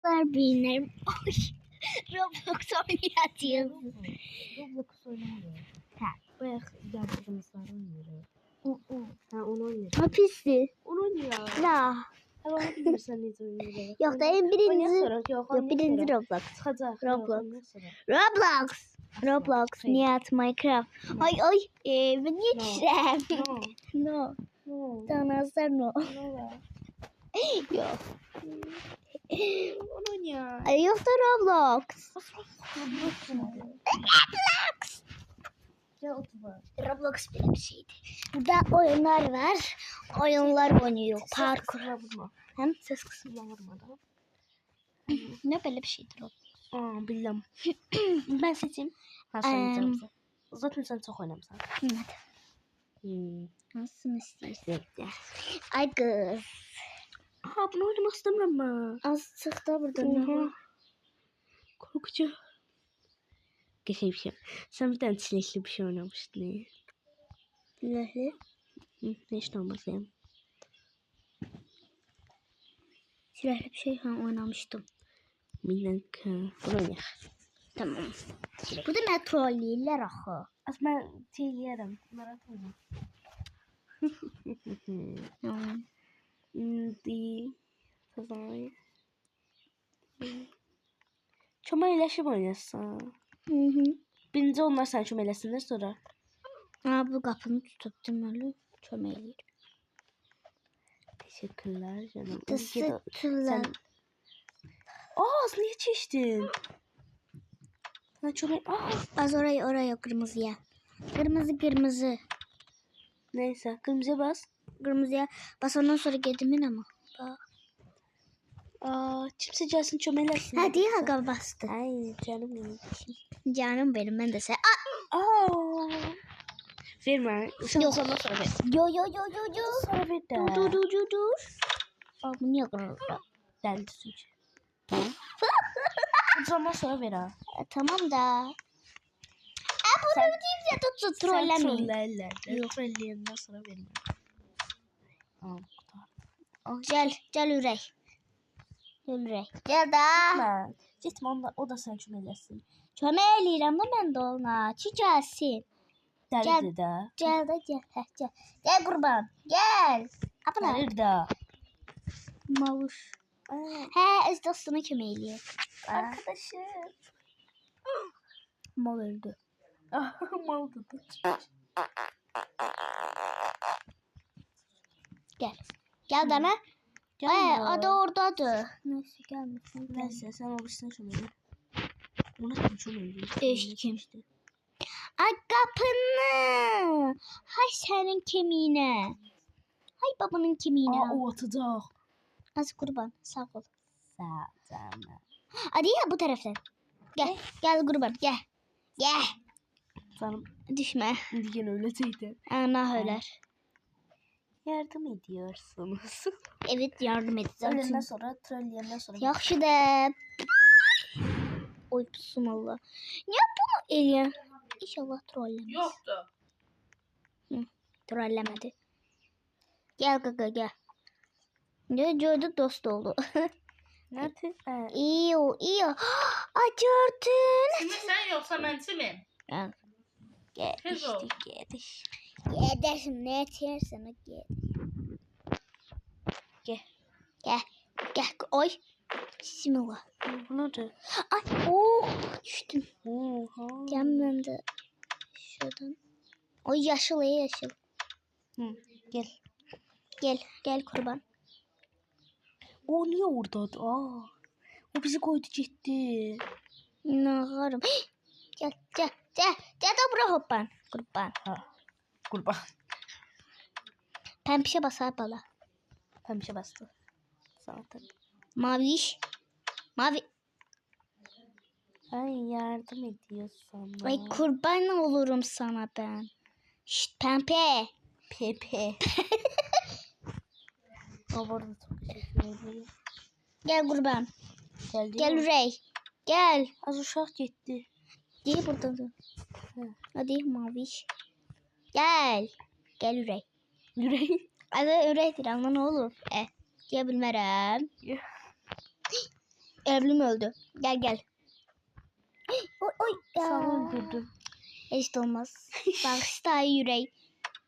Barbie'lerim. Ay, Roblox oynayacağız. Roblox oynamıyor. Ha. Bayağı yaptığımızlar oynuyor. Ha onu oynuyor. Hapisi. Onu oynuyor. La. Ama bilirsen ne oynuyor. Yok da en birinci. Yok birinci Roblox. Çıkacak. Roblox. Roblox. Nihat Minecraft. Ay ay. Ben niye düşürəm? No. Tanazlar no. Yok. Onu oynuyor. Ay yok da Roblox. Roblox böyle bir şeydi. Burada oyunlar var. Oyunlar oynuyor. Parkur. Hem Ses kısmına vurmadan. ne böyle bir şeydir o. Bilmem. Ben seçeyim. Ha sen zaten sen çok oynamışsın. Evet. Nasıl istiyorsun? Ay kız. Ha bunu oynamak istemiyorum ben. Azıcık da burada ne var? Korkucu. Geçen bir şey. Sen bir tane çilekli bir şey oynamıştın. Lehli. Ne işte olmasın. Silahlı bir şey oynamıştım. Minik. Bunu oynayalım. Tamam. Bu da metrolliler ahı. Aslında ben yerim. Merak etme. Di. Fazay. Çömeleşip oynasın. Birinci onlar sen çömelesinler sonra. Bu kapını tutup demeli çömeliyir. Teşekkürler canım. Teşekkürler. Az niye çeştin? Sana çömel. Az oraya kırmızıya. Kırmızı. Neyse kırmızıya bas. Kırmızıya bas ondan sonra gedimin ama. Kimse gelsin çömelesin. Hadi aga bastı. Ay canım benim. Canım benim ben de sen. Verme. Yok. Sonra ver. Yo. Sonra ver de. Dur. Bu niye kırıldı? Deldi suçu. Zaman sonra ver ha. Tamam da. Bunu diyeyim ya tut trollemeyin. Sen trollerler. Yok trollerinden sonra verme. Gel Ürey. Gel da. Gitme o da sen çömelesin. Çömeliyim da ben de ona. Çiçeğsin. Deldi de. Gel. Gel kurban. Gel. Deldi de. Mavuş. He öz dostuna kömeğiliyor. Arkadaşım. Mal öldü. Mal dedi. Gel dana. Adı oradadır. Neyse gelmesin. Neyse sen olursun şöyle. Ona kim çömeliyor? Eş kim? Ay kapını. Hay senin kemiğine. Hay babanın kemiğine. O atacak. Az kurban. Sağ ol. Sağ canım. Hadi ya bu taraftan. Gel kurban gel. Canım. Düşme. Diyen öyle şeydi. Ana öler. Yardım ediyorsunuz. Evet yardım edeceğim. Öğlenden sonra, trolleyenden sonra. Yaxşı da. Oy pusun Allah. Niye bunu eliyor? İnşallah trollemez. Yoktu. Trollemedi. Gel gaga gel. Ne gördü dost oldu. Nerede? İyi. Ay gördün. Kimi sen yoksa ben kimim? Gel Hello. işte. Gidersin ne yersen o gel. Gel. Oy. Bismillah. Bu nerede? Ay düştüm. Oha. Gel ben de şuradan. Oy yaşıl. Gel kurban. O niye orada? O bizi koydu gitti. Nağarım. Gel da buraya hoppan. Kurban. Kurban. Pembişe basar bala. Pembişe bastı. Zaten. Mavi. Ay yardım ediyorsun. Ay kurban olurum sana ben. Şşt pembe. Pepe. O burada çok teşekkür ederim. Gel kurban. Geldi Gel mi? Ürey. Gel. Az uşak gitti. Gel buradan. Hadi mavi. Gel Ürey. Yüreği. Hadi Üreydir ama ne olur. Gel bilmərəm. Evlim öldü. Gel gel. Oy oy. Ya. Sana öldürdüm. Hiç de olmaz. Bağışla yüreği.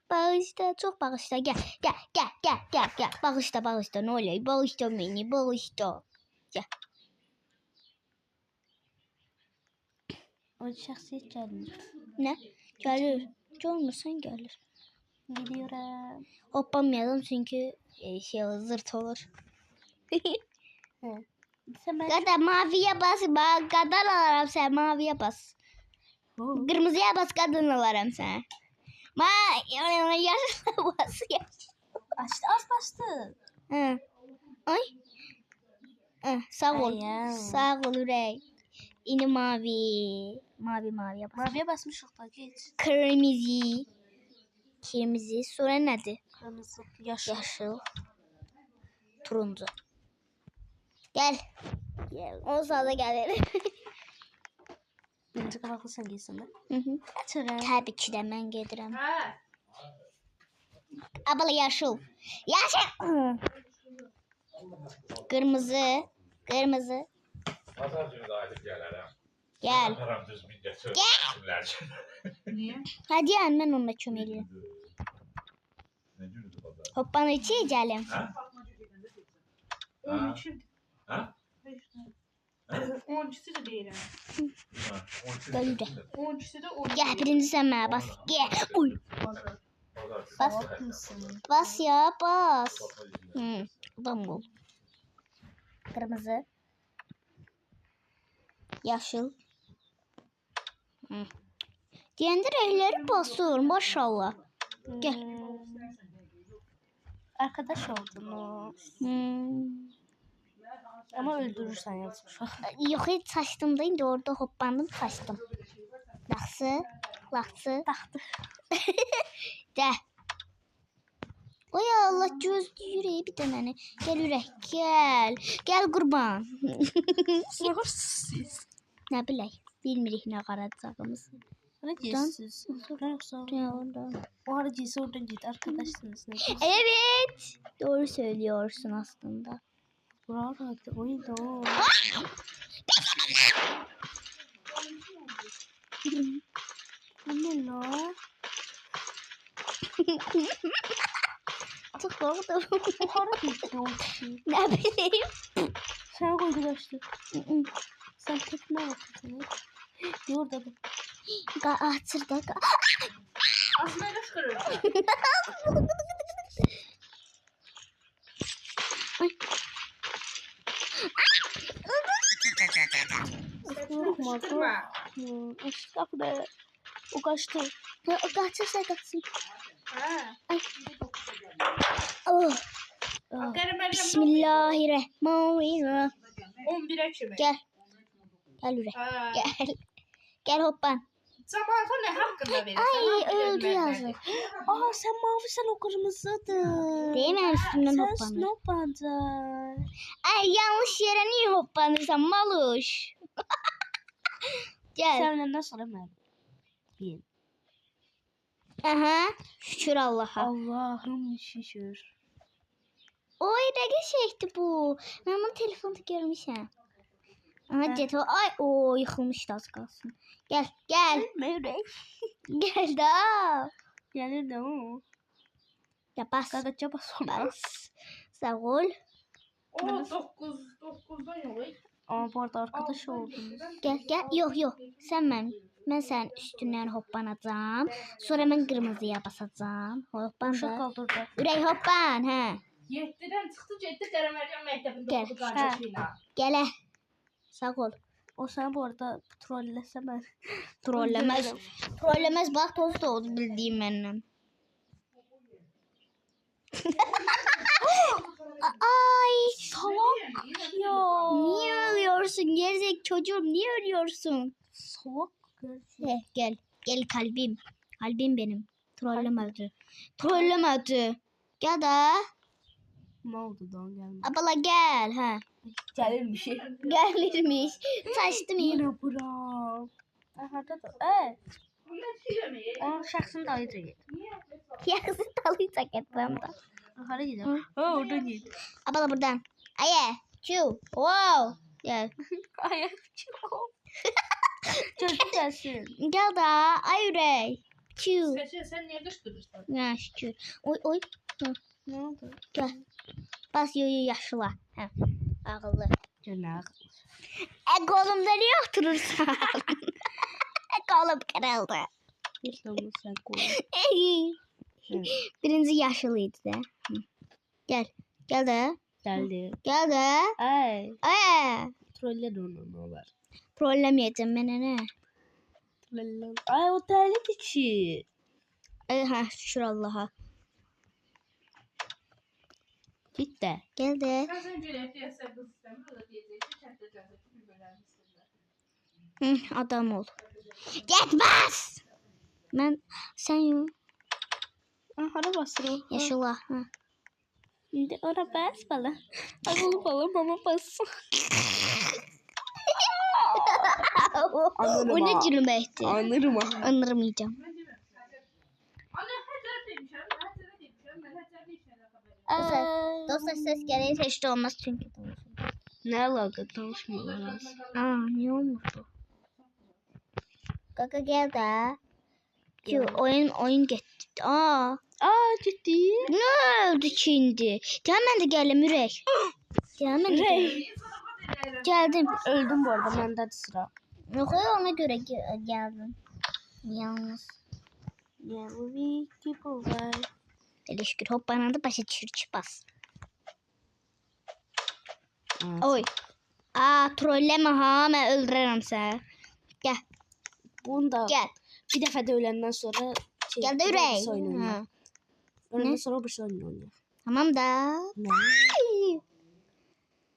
Bağışla, çok bağışla. Gel gel. Bağışla ne oluyor? Bağışla beni, bağışla. Gel. O şəxsiyyət gəlir. Ne? Gelir. Görmürsen gelir. Gidiyorum. Hoppamayalım çünkü zırt olur. Sən mən... Gada maviye bas. Kadın alarım sen maviye bas. Kırmızıya bas kadın alarım sen. Yaşına bas. Açdı, az bastı. Hı. Ay. Sağ ol. Ay, Sağ ol Ürey. Yine mavi. Maviye bas. Maviyə basmışıq da, geç. Kırmızı. Kırmızı. Sonra nedir? Kırmızı, yaşıl. Yaşıl. Turuncu. Gel. Gel. O sırada gelir. Birinci qabaqlı sən geysən də. Açırım. Tabii ki de ben gelirim. Ha. Abla yaşıl. Yaşıl. Kırmızı. Kırmızı. Pazar günü də ayıb gələrəm. Gel. Param düzgün gətir. Niye? Hadi yani ben onunla çömeliyim. Ne günüdür pazar? Hoppanı içeceğim. Ha? 13'ü. Ha? 13'ü de değilim. Gel de. 13'ü de 13'ü. Gel birinci sen bana bas. Gel. Uy. Bas. Bas ya bas. Adam ol. Kırmızı. Yaşıl. Kendi renkleri basıyor maşallah. Gel. Arkadaş oldunuz. Ama öldürürsen yazmış. Yok hiç saçtım değil de orada hoppandım saçtım. Laksı. Taxtı. De. Oy Allah gözlü yüreği bir tane. Gel yürek gel. Gel kurban. Sorursuz siz. Ne bileyim. Bilmirik ne karadacağımızı. Ne diyorsunuz? Yoksa o ara cinsi oradan git arkadaşsınız. Ne diyorsunuz? Evet. Doğru söylüyorsun aslında. Bravo. Oyunda o. Anne la. Çok korktum. O ara gitti o kişi. Ne bileyim. Sen koydu kaçtı. Sen tekme bakıyorsun. Orada da. Açırda. Aslında kışkırır. Korkma. Kışkırma. Açtı kapıda. O kaçtı. Kaçırsa kaçsın. Ha. Oh. Aferin Meryem. Bismillahirrahmanirrahim. 11'e kimi? Gel. Gel yürek. Ha. Gel. Gel hoppan. Zamanta ne hakkında verirsen. Ay öldü yazık. Aa sen mavi sen o kırmızıdın. Değil mi üstünden Sen hoppanır? snowpadın. Ay yanlış yere niye hoppanırsan maluş. Gel. Sen nasıl hemen? Yiyin. Aha. Şükür Allah'a. Allah'ım şükür. Oy ne geçti bu. Ben bunu telefonda görmüşüm. Aha jeton. Ay o yıkılmıştı az kalsın. Gel gel. Mevre. Gel daha. Gelir de o. Ya bas. Kagaca bas ona. Bas. Sağ ol. O 9'dan yok. Ama bu arada arkadaş oldunuz. Gel gel. Yok. Sen ben sen üstünden hoppanacağım. Sonra ben kırmızıya basacağım. Hoppan Boşa da. kaldı orada. Ürey hoppan ha. 7'den çıktı Ceddi Kara Meryem Mektebinde Gel. okudu kancasıyla. Gele. Sağ ol. O sen bu arada trollese ben. Trollemez. Trollemez bak toz da oldu bildiğim benden. Ay salak ya. Niye ölüyorsun gerizek çocuğum niye ölüyorsun? Soğuk. Gel. Gel kalbim. Kalbim benim. Trollemedi. Trollemedi. Gel da. Ne oldu don gelmedi. Abla gel ha. Gelir bir şey. Gelirmiş. Saçtım yine. Yine bırak. Aha da. Onun şahsını da ayıca git. Yakası talıyacak etmem de. Hadi gidelim. Ha oradan git. Abla buradan. Aye. Çu. Wow. Gel. Ayak çok. Çocuk gelsin. Gel da ay ürey. Çiu. Sen niye kışkırırsan? Ya şükür. Oy. Ne oldu? Gel. Bas yaşla. Hə. Ağıllı. Günah. Kolumda niye oturursan? Kolum kırıldı. Hiç olmaz sen koy. Birinci yaşlıydı da. Gel. Gel de. Geldi. Gel de. Ay. Troller onu ne olur. Trollemeyeceğim ben ne? Troller. Ay o terlik içi. Ha şükür Allah'a. Git de. Gel de. Sen göre piyasa kız istemiyor da diyecek ki çatı çatı bir bölenmişsin. Adam ol. Gitmez. Sen yok. Hara basır o. Yaşla. Ha. Şimdi ora bas bala. Ağılı bala mama bas. O ne cürümeydi? Anlarım ha. Anlamayacağım. Ana hacer demişim. Hacer demişim. Ben hacer demişim. Dostlar ses gereği hiç de olmaz çünkü. Ne alaka tanışmıyorlar. Ne olmuştu? Kaka gel de. Ki oyun gitti. Ciddi. Ne oldu şimdi? Gel ben de geldim Ürey. Gel ben de geldim. Geldim. Öldüm bu arada bende de sıra. Yok ona göre geldim. Yalnız. Ya bu bir gibi var. Hele şükür hop bana da başa çürç bas. Oy. Trolleme ha ben öldürürüm seni. Gel. Bunda Gel. bir defa da ölenden sonra Gel de Ürey. Ölenden sonra bir şey oynuyor. Tamam da. Ne?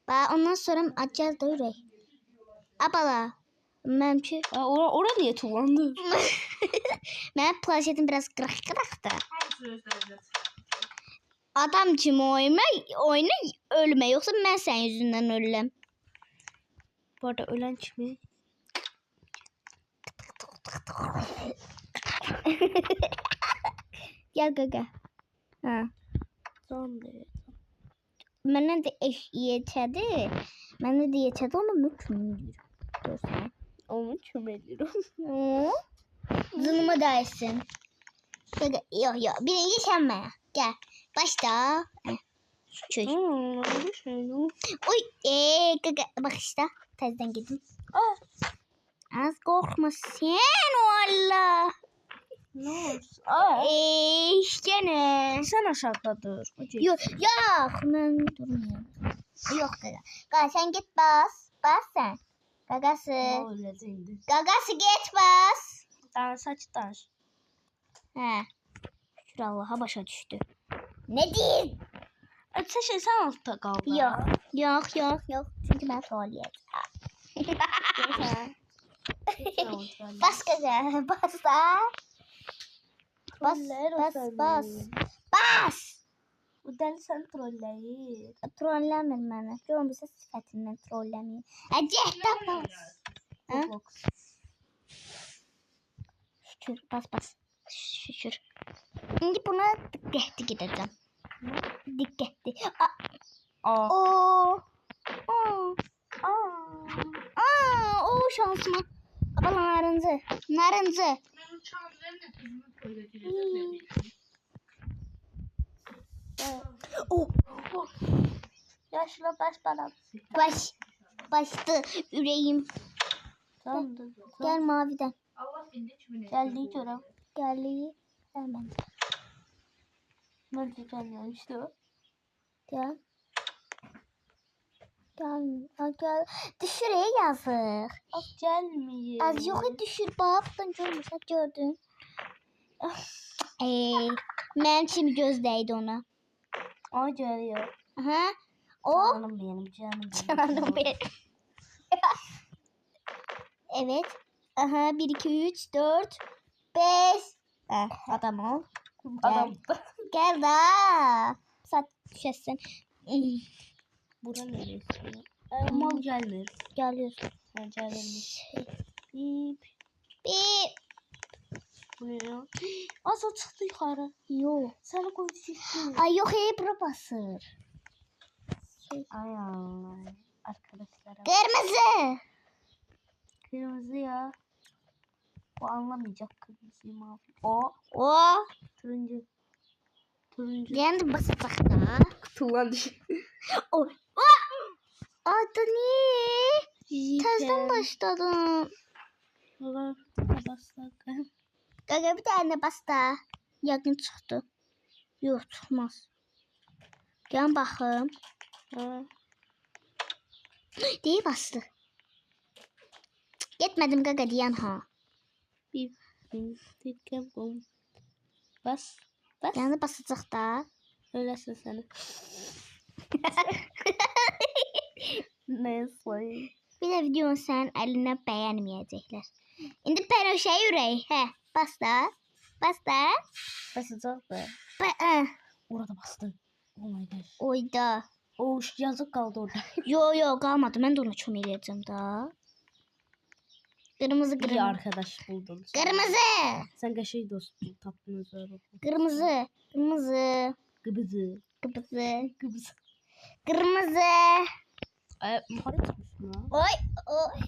Ondan sonra açacağız da Ürey. Abala. Benimki. Ora niye tullandı? Benim plaşetim biraz kırıktı. Hamısı özlerinde. Adam kim oyna ölme yoksa ben sen yüzünden ölürüm. Bu arada ölen kimi? Gel gel. Ha. Zombi. Benden de yetedi. Benden de yetedi ama mükemmel. Görsen. Onu çömelirim. Zınıma dersin. Yok. Birinci sen mi? Gel. Başla. Çöz. Oy. Gaga. Bak işte. Tezden gidin. Az korkma sen valla. Ne oldu? Gene. Sen aşağıda dur. Yok. Ben durmuyorum. Yok gaga. Gaga sen git bas. Bas sen. Gagası. Ne öyle şimdi? Gagası git bas. Saç taş. He. Şükür Allah'a başa düştü. Ne diyeyim? Sen altta kaldın. Yok. Çünkü ben trolleyeceğim. Bas gaga. Bas da. Bas. Bu deli sen trolleyir. Trollemeyin beni. Görmüşsə sifətindən trollemeyin. Cəhdə bas. Roblox. Şükür. Bas. Şükür. Şimdi buna dikkatli gideceğim. Dikkatli. Şansıma. Abla narıncı. Ben çağırlarına kızımı koyacağım. Yaşlı baş bana. Baştı yüreğim. Tamamdır. Gel maviden. Allah bindi kimin Geldiği göre. Geldi. Hemen. Nerede gelmemişti o? Gel. Gel. Düşüreye yazık. Gelmiyor. Az yok düşür bak. Ben görmüşsün gördün. Benim için gözdeydi ona. O geliyor. Aha. O. Canım benim. Canım benim. Evet. Aha 1 2 3 4 5. Adam ol. Adam. Gel da. Saat düşesin. Bura neresi? Mal gelmiyor. Geliyorsun. Ha gelmemiş. Bip. Bir. Bu ne ya? Az o çıktı yukarı. Yok. Sana koydu çıktı. Ay yok bura basır. Ay Allah. arkadaşlara. Kırmızı. Kırmızı ya. O anlamayacak kırmızıyı mavi. O O. turuncu. Turuncu. Yani basacak da. Kutulan düşün. O. O. Adı ne? Tezden başladım. Baba baslak. Gaga bir tane basta. Yakın çıktı. Yok çıkmaz. Gel bakayım. Ha. Değil bastı. Gitmedim gaga diyen ha. Bir tıkkım bum. Bas. Bas. Yani basacak da. Öylesin seni. Neyse. Bir de videonun sen eline beğenmeyecekler. Şimdi ben o şey yüreği. He. Basta. Basta. Basacak da. Orada bastı. Oh my gosh. Oyda. Oh yazık kaldı orada. Yo kalmadı. Ben de onu çömeleyeceğim da. Kırmızı İyi kırmızı. arkadaş buldun. Kırmızı. Sen kaşığı dostum taptın üzere. Kırmızı. Kırmızı. Kıbızı. Kırmızı. Kıbızı. Kırmızı. Yukarı çıkmışsın ha. Oy. Oy.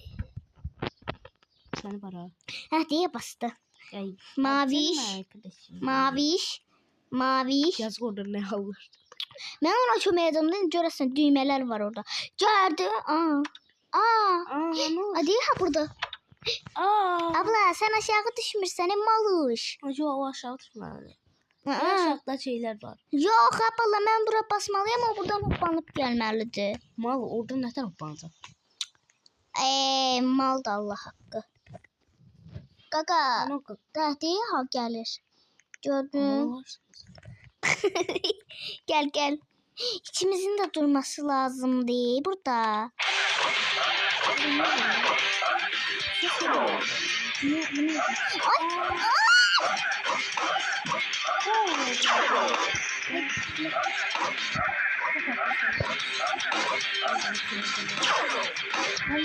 Seni para. Heh diye bastı. Ay. Maviş. Canım arkadaşım. Maviş. Maviş. Yazık orada ne alır. Ben ona çömeyeceğim dedim. Görürsen düğmeler var orada. Gördü. Aa. Ne oldu? Hadi ha burada. Abla sen aşağı düşmüşsen malış. Acaba o aşağı tutma öyle. Aa. Aşağıda şeyler var. Yok abla ben buraya basmalıyım ama buradan hoplanıp gelmelidir. Mal orada ne taraf banacak? Mal da Allah hakkı. Gaga. Ana kız. Değil ha gelir. Gördün. Gel. İçimizin de durması lazım değil burada. Ay.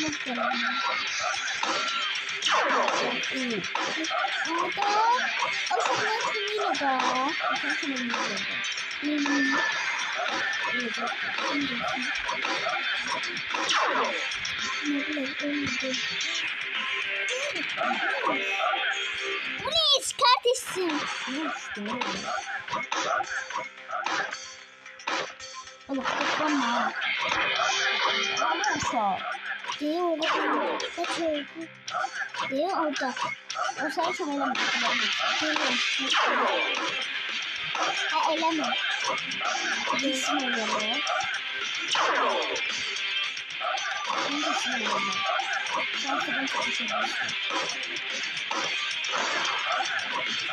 Bu ne iş kardeşim? Allah tutma. Değil orada. Kaç oldu? Değil orada. O sen çok eleme. Ha eleme. Kesin eleme. Kesin eleme. Sen kadın çok bir şey başlıyor.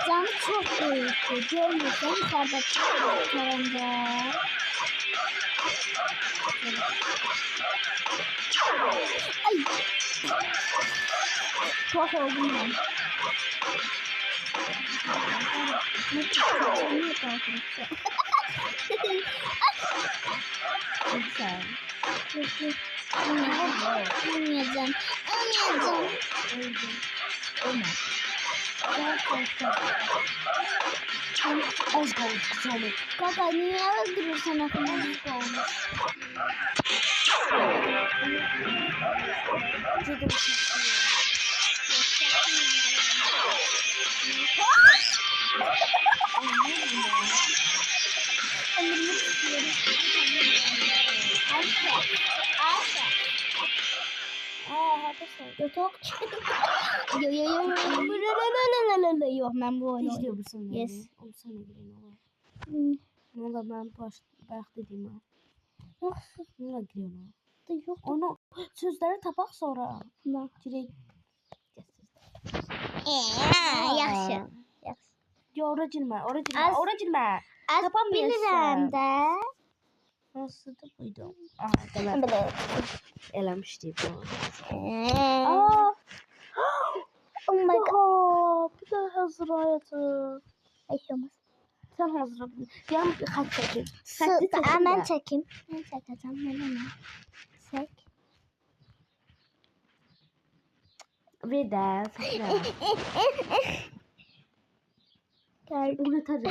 Canı çok büyüktü. Görmüyorsan yukarıda taranda. Ay. Çok oldum ben. Ne yapıyorsun? Güzel. Olmayacağım. Az kaldı kızım. Kaka niye öldürürsen aklımızda olmuş? Yok ben bu oyunu İzliyor musun? Yes. Onu sana gireyim ama. oynuyorum. Valla ben baş dediğim ha. Yok Valla giriyorum ha. yok. Onu sözleri tapak sonra. Ne? Direkt. Yaxşı. Ya ora girme. Az- Ora girme. Az Kapanmıyorsun. bilirəm də. Nasıl da buydu? Aha demek. Belə. Eləmişdi bu. Oh my god. Bir de hazır hayatı. Ay olmaz. Sen hazır. Ben bir xat çekeyim. Mən çəkim. Mən çəkəcəm. Mən çək. Ve de. Gəl. Bu ne tadı?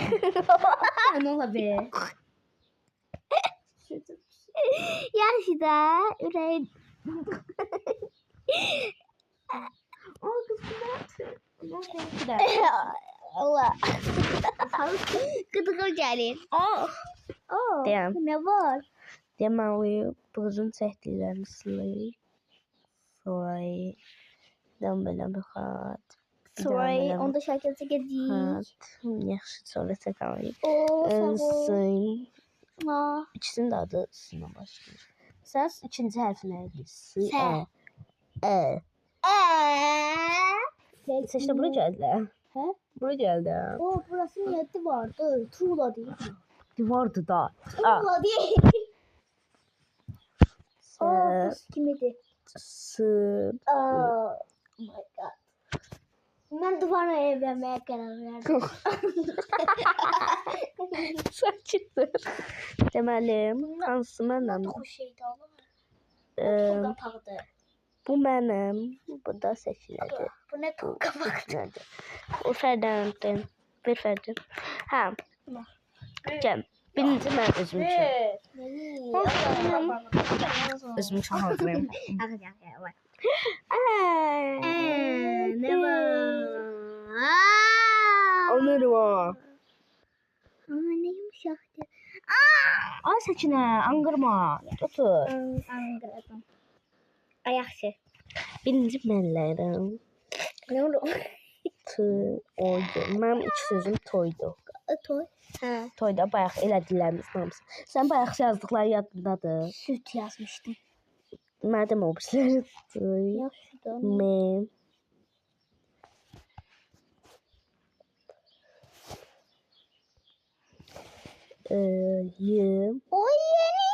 Ne ola be? Yaxşı da ürək. Allah. Qıdığım gəlir. Deyəm. Ne var? Deməli, bu qızın çəkdiklərini siləyik. Sonra belə bir xat. Sonra onda şəkil çəkəcəyik. Xat. Yaxşı, sonra çəkərik. Sağ ol. Sın. Aa. İkisinin də adı sınla başlayır. Sən ikinci hərfi nə idi? S. S. Seçdə bura gəldilər. Hə? Bura gəldi. O burası niyeti vardı. Tuğla değil. Divardı da. Tuğla değil. S. Bu kimidir? S. Oh my god. Ben duvarla evlenmeye karar verdim. Sakitdir. Deməli, hansı mənim? Çok şeydi ama. Eee, Çok kapağıdı. Bu mənim. Bu da seçilədir. Bu ne çok kapağıdı. O fərdəndir. Bir fərdi. Hə. Gəl. Birinci mən özüm üçün. Özüm üçün hazırlayım. Ne var? Onları var. Ne yumuşaktı. Ay Səkinə, anqırma. Otur. Anladım. Ayakçı. Birinci mənlərim. Ne oldu? Oydu. Mənim ilk sözüm toydu. Toy. Ha. Toyda bayaq elədiklərimiz hamısı. Sən bayaq yazdıqları yadındadır. Süt yazmıştım. Madem o bizlər. Yaşlıdan. M. Y. Oy yeni.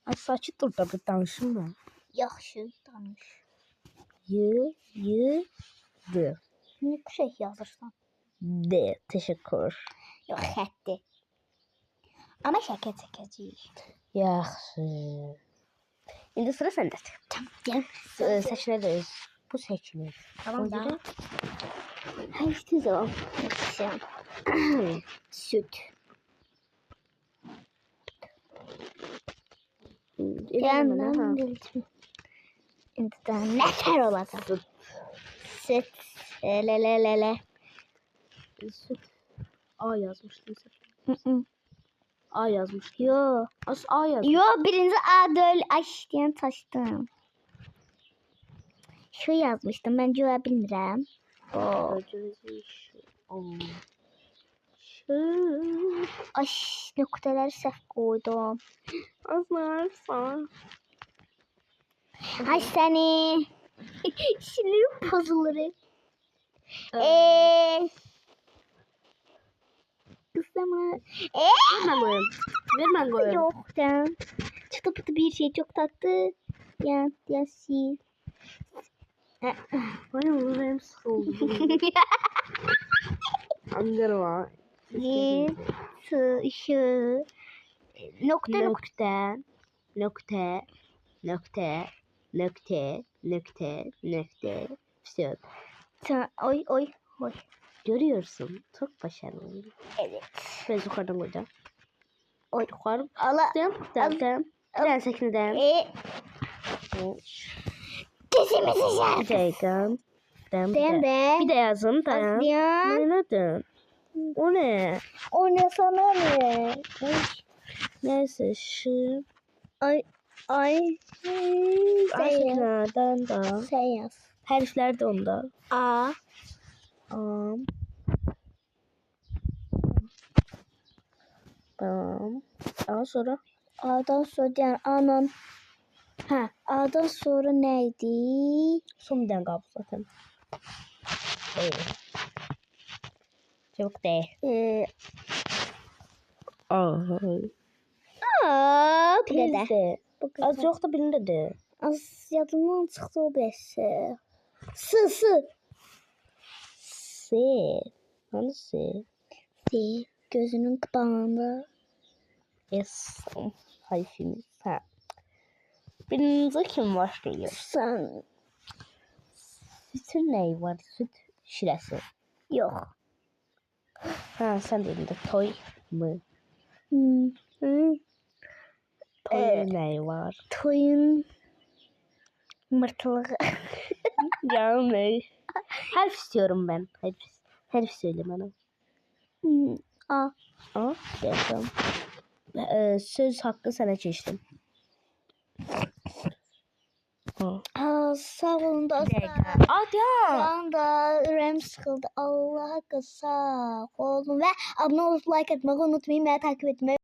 Ay sakit dur da bir danışım var. Yaxşı danış. Y. D. Ne şey yazırsan? D. Teşekkür. Yok xətti. Ama şəkil çəkəcəyik. Yaxşı. İndi sıra səndə. Tamam. Səkinə də öz. Bu səkinə. Tamam da. Ona Hiçbir zaman. Yaxşı. Süt. Eləmə. İndi daha nəfər olacaq. Süt. Lelelele. Süt. A yazmışdın sən. A yazmışdın. Yo. A yazmışdın. Yo birinci A4 açtım taşdım. Şu yazmıştım ben göre bilmirəm. Ay nöqtələri səhv qoydum. Azlarsan. Ay səni. Sinirim bozulur. Kızama. Vermən qoyum. Yoktan. Çıtı pıtı bir şey çok tatlı. Ya sil. Ay onu benim sıkıldı. Angarma. Şu. Nokta Nokta. Nokta. Nokta. Nokta. Nokta. Nokta. Все. Oy. Görüyorsun. Çok başarılı. Evet. Biraz yukarıdan koyacağım. Oy. Yukarı. Allah. Tamam. Ben sekilden. Kesimizi Bir dakika. Ben Bir de. de yazın. Tamam. Aslıyan. Neden? O ne? O ne sana ne? Neyse şu. Ay. Aşklardan da. Sen yaz. Harfler de onda. A. Tamam. Daha sonra. A'dan sonra diyen anan. Ha. A'dan sonra neydi? Son bir kaldı zaten. Çabuk de. Bir de. Bizde. Az yok da birinde de. Az yadımdan çıktı o birisi. S. S. Hani S? S. Gözünün kapağında. S. Harfimiz. Ha. Birinci kim başlıyor? Sen. Sütün neyi var? Süt şirəsi. Yok. Ha sen dedin de toy mu? Toyun neyi var? Toyun mırtılığı. Ya ne? Harf istiyorum ben. Harf söyle bana. A. A. Geldim. Söz hakkı sana geçtim. Sağ olun dostlar. Hadi Şu ya. anda ürem sıkıldı. Allah'a kısa olun ve abone olup like atmayı unutmayın ve takip etmeyi